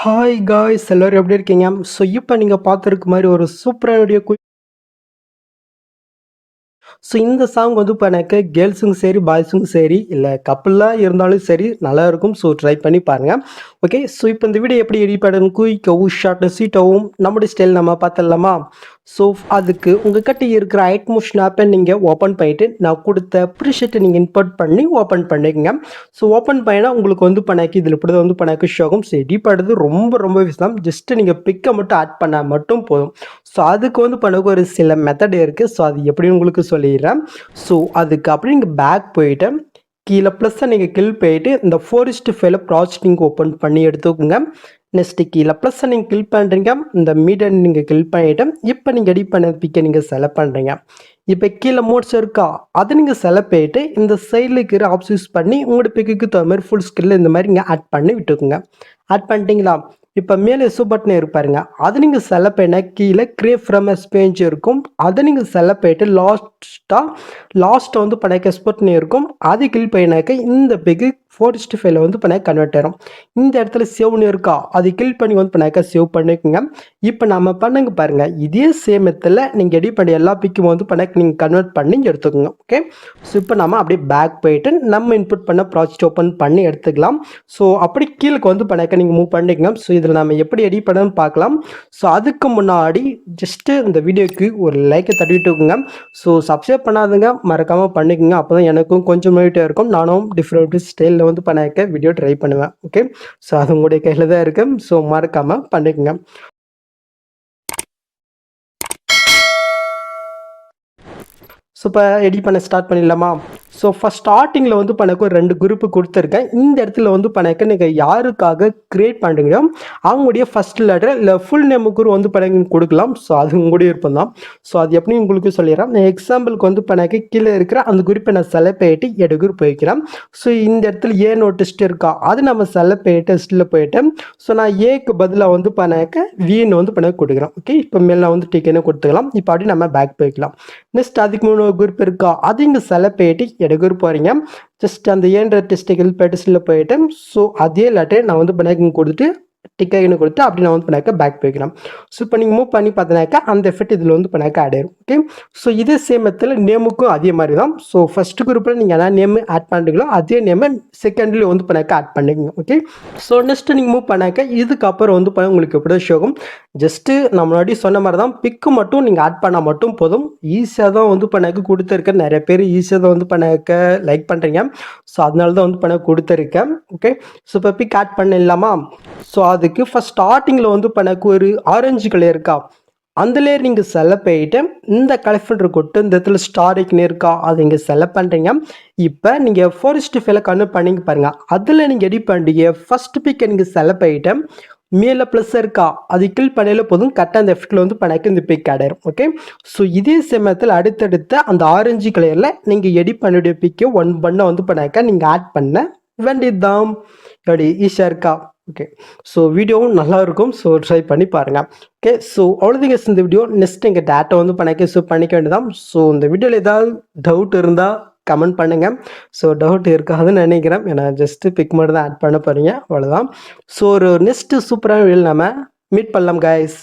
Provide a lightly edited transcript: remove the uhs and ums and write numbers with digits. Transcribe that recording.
Hi guys எல்லாரும் எப்படி இருக்கீங்க? ஸோ இப்போ நீங்கள் பார்த்துருக்க மாதிரி ஒரு சூப்பரான வீடியோ. ஸோ இந்த சாங் வந்து இப்போ எனக்கு கேர்ள்ஸுக்கும் சரி பாய்ஸுக்கும் சரி இல்லை கப்புளாக இருந்தாலும் சரி நல்லா இருக்கும். ஸோ ட்ரை பண்ணி பாருங்கள். ஓகே, ஸோ இப்போ இந்த வீடியோ எப்படி எடிட் பண்ணணும் குயிக்காகவும் ஷார்ட்டும் சீட்டாகவும் நம்முடைய ஸ்டைல் நம்ம பார்த்துடலாமா? ஸோ அதுக்கு உங்கள் கிட்ட இருக்கிற ஐட்மோஷன் ஆப்பை நீங்கள் ஓப்பன் பண்ணிவிட்டு நான் கொடுத்த ப்ரீஷீட்டை நீங்கள் இன்போர்ட் பண்ணி ஓப்பன் பண்ணிக்கங்க. ஸோ ஓப்பன் பண்ணினா உங்களுக்கு வந்து பண்ணாக்கி இதில் இப்படி தான் வந்து பண்ணாக்கி ஷோகும். ஸோ எடிட் பண்ணுறது ரொம்ப விஷயம். ஜஸ்ட்டு நீங்கள் பிக்கை மட்டும் ஆட் பண்ணால் மட்டும் போதும். ஸோ அதுக்கு வந்து பண்ணக்கு ஒரு சில மெத்தட் இருக்குது. ஸோ அது எப்படின்னு உங்களுக்கு சொல்லிடுறேன். ஸோ அதுக்கு அப்படி நீங்கள் பேக் போயிட்டு கீழே ப்ளஸ்ஸை நீங்கள் கில் போயிட்டு இந்த 4:5 ப்ராஜெக்ட் நீங்கள் ஓப்பன் பண்ணி எடுத்துக்கோங்க. நெக்ஸ்ட்டு கீழே ப்ளஸ்ஸை நீங்கள் கில் பண்ணுறீங்க. இந்த மீடியம் நீங்கள் கில் பண்ணிவிட்டு இப்போ நீங்கள் எடிட் பண்ண பிக்கை நீங்கள் செலக்ட் பண்ணுறீங்க. இப்போ கீழே மோட்ஸ் இருக்கா அதை நீங்கள் செலக்ட் பண்ணிட்டு இந்த சைடில் இருக்கிற ஆப்ஸ் யூஸ் பண்ணி உங்களோட பிக்குக்கு தகுந்த மாதிரி ஃபுல் ஸ்கில் இந்த மாதிரி நீங்கள் ஆட் பண்ணி விட்டுக்குங்க. ஆட் பண்ணிட்டீங்களா? இப்போ மேலே எஸ் பட்டன் இருப்பாருங்க, அதை நீங்கள் செலக்ட் பண்ண கீழே கிரியேட் ஃப்ரம் எஸ்பேஞ்ச் இருக்கும். அதை நீங்கள் செலக்ட் பண்ணிட்டு லாஸ்ட்டாக வந்து பண்ண எக்ஸ்போர்ட்னு இருக்கும். அதை கிளிக் பண்ணினாக்க இந்த பிக்கு 4:5 வந்து பண்ண கன்வெர்ட் ஆயிரும். இந்த இடத்துல சேவ்னு இருக்கா அதை கிளிக் பண்ணி வந்து பண்ணாக்க சேவ் பண்ணிக்கோங்க. இப்போ நம்ம பண்ணுங்க பாருங்கள், இதே சேம் மெத்தடில் நீங்கள் எடிட் பண்ணி எல்லா பிக்கும் வந்து பண்ணாக்க நீங்கள் கன்வெர்ட் பண்ணி எடுத்துக்கோங்க. ஓகே, ஸோ இப்போ நம்ம அப்படியே பேக் போயிட்டு நம்ம இன்புட் பண்ண ப்ராஜெக்ட் ஓப்பன் பண்ணி எடுத்துக்கலாம். ஸோ அப்படி கீழே வந்து பண்ணாக்க நீங்கள் மூவ் பண்ணிக்கோங்க. ஸோ இதில் நம்ம எப்படி எடிட் பண்ணணும்னு பார்க்கலாம். ஸோ அதுக்கு முன்னாடி ஜஸ்ட்டு இந்த வீடியோக்கு ஒரு லைக்கை தட்டிவிட்டுக்குங்க. ஸோ சப்ஸ்கிரைப் பண்ணாதுங்க மறக்காமல் பண்ணிக்கோங்க. அப்போ தான் எனக்கும் கொஞ்சம் மோட்டிவாக இருக்கும். நானும் டிஃப்ரெண்ட் ஸ்டைலில் வந்து பண்ணாக்க வீடியோ ட்ரை பண்ணுவேன். ஓகே, ஸோ அது உங்களுடைய கையில் தான் இருக்கு. ஸோ மறக்காமல் பண்ணிக்கோங்க. ஸோ இப்போ எடிட் பண்ண ஸ்டார்ட் பண்ணிடலாமா? ஸோ ஃபஸ்ட் ஸ்டார்டிங்கில் வந்து பண்ணக்கு ஒரு 2 குரூப்பு கொடுத்துருக்கேன். இந்த இடத்துல வந்து பண்ணக்க நீங்கள் யாருக்காக க்ரியேட் பண்ணுறீங்களோ அவங்களுடைய ஃபஸ்ட் லெட்டர் இல்லை ஃபுல் நேமுக்கு வந்து பண்ண கொடுக்கலாம். ஸோ அது உங்களுடைய விருப்பம் தான். ஸோ அது எப்படி உங்களுக்கு சொல்லிடுறேன். நான் எக்ஸாம்பிளுக்கு வந்து பண்ணக்க கீழே இருக்கிற அந்த குரூப்பை நான் செலக்ட் பண்ணிட்டு எடு குரூப் வைக்கிறேன். ஸோ இந்த இடத்துல ஏ நோட்டிஸ்ட் இருக்கா அது நம்ம செலக்ட் பண்ணிட்டு டெஸ்ட்டில் போயிட்டு ஸோ நான் ஏக்கு பதிலாக வந்து பண்ணக்க வின்னு வந்து பண்ண கொடுக்குறேன். ஓகே, இப்போ மேலே நான் வந்து டிக்கென்னு கொடுத்துக்கலாம். இப்போ அப்படி நம்ம பேக் போய்க்கலாம். நெக்ஸ்ட் அதுக்கு முன்னாடி குரூப் இருக்கா அது இங்கே செலக்ட் பண்ணிட்டு எடுக்க போகிறீங்க. ஜஸ்ட் அந்த ஏன்ற டெஸ்டிக்கல் பேட்டிஸில் போயிட்டு ஸோ அதே லெட்டர் நான் வந்து பண்ண கொடுத்துட்டு டிக்கெட்னு கொடுத்து அப்படி நான் வந்து பண்ணாக்க பேக் போய்க்கலாம். ஸோ இப்போ நீங்கள் மூவ் பண்ணி பார்த்தீங்கன்னாக்கா அந்த எஃபெக்ட் இதில் வந்து பண்ணாக்க ஆட் ஆயிரும். ஓகே, ஸோ இதே சேம் மெத்தடில் நேமுக்கும் அதே மாதிரி தான். ஸோ ஃபஸ்ட்டு குரூப்பில் நீங்கள் என்ன நேம் ஆட் பண்ணுறீங்களோ அதே நேமை செகண்ட்லேயும் வந்து பண்ணாக்க ஆட் பண்ணிக்கோங்க. ஓகே, ஸோ நெக்ஸ்ட்டு நீங்கள் மூவ் பண்ணாக்க இதுக்கப்புறம் வந்து பண்ண உங்களுக்கு எப்படி ஷோகும். ஜஸ்ட்டு நான் முன்னாடி சொன்ன மாதிரி தான், பிக்கு மட்டும் நீங்கள் ஆட் பண்ணால் மட்டும் போதும். ஈஸியாக தான் வந்து பண்ணாக்க கொடுத்துருக்கேன். நிறைய பேர் ஈஸியாக தான் வந்து பண்ணாக்க லைக் பண்ணுறீங்க. ஸோ அதனால தான் வந்து பண்ண கொடுத்துருக்கேன். ஓகே, ஸோ இப்போ பிக் ஆட் பண்ணிடலாமா? ஸோ அதுக்கு ஃபஸ்ட் ஸ்டார்டிங்கில் வந்து பண்ணக்கு ஒரு ஆரஞ்சு கலர் இருக்கா அந்த லேயர் நீங்கள் செலக்ட் பண்ணிட்டு இந்த கலெக்ஷன் கொட்டு இந்த இடத்துல ஸ்டாரிக்னு இருக்கா அதை இங்கே செலக்ட் பண்ணுறீங்க. இப்போ நீங்கள் 4:5 கன்வெர்ட் பண்ணிங்க பாருங்கள். அதில் நீங்கள் எடிட் பண்ணுறீங்க. ஃபஸ்ட் பிக்கை நீங்கள் செலக்ட் பண்ணிட்டு மேலே ப்ளஸ் இருக்கா அது கில் பண்ணல போதும். கரெக்டாக அந்த எஃபெக்டில் வந்து பண்ணாக்க இந்த பிக் ஆடாயிரும். ஓகே, ஸோ இதே சமயத்தில் அடுத்தடுத்த அந்த ஆரஞ்சு கலரில் நீங்கள் எடிட் பண்ணிய பிக்கை ஒன் பண்ண வந்து பண்ணாக்க நீங்கள் ஆட் பண்ண வேண்டியதுதான். எப்படி ஈஸியாக இருக்கா? ஓகே, ஸோ வீடியோவும் நல்லா இருக்கும். ஸோ ட்ரை பண்ணி பாருங்கள். ஓகே, ஸோ அவ்வளோதிங்க இந்த வீடியோ. நெக்ஸ்ட் எங்கள் டேட்டா வந்து பண்ணாக்க ஸோ பண்ணிக்க வேண்டியதான். ஸோ இந்த வீடியோவில் ஏதாவது டவுட் இருந்தால் கமெண்ட் பண்ணுங்கள். ஸோ டவுட் இருக்காதுன்னு நினைக்கிறேன். ஏன்னா ஜஸ்ட்டு பிக் மட்டும் தான் ஆட் பண்ண போகிறீங்க, அவ்வளோதான். ஸோ ஒரு நெக்ஸ்ட்டு சூப்பரான வீடியோவில் நம்ம மீட் பண்ணலாம் கைஸ்.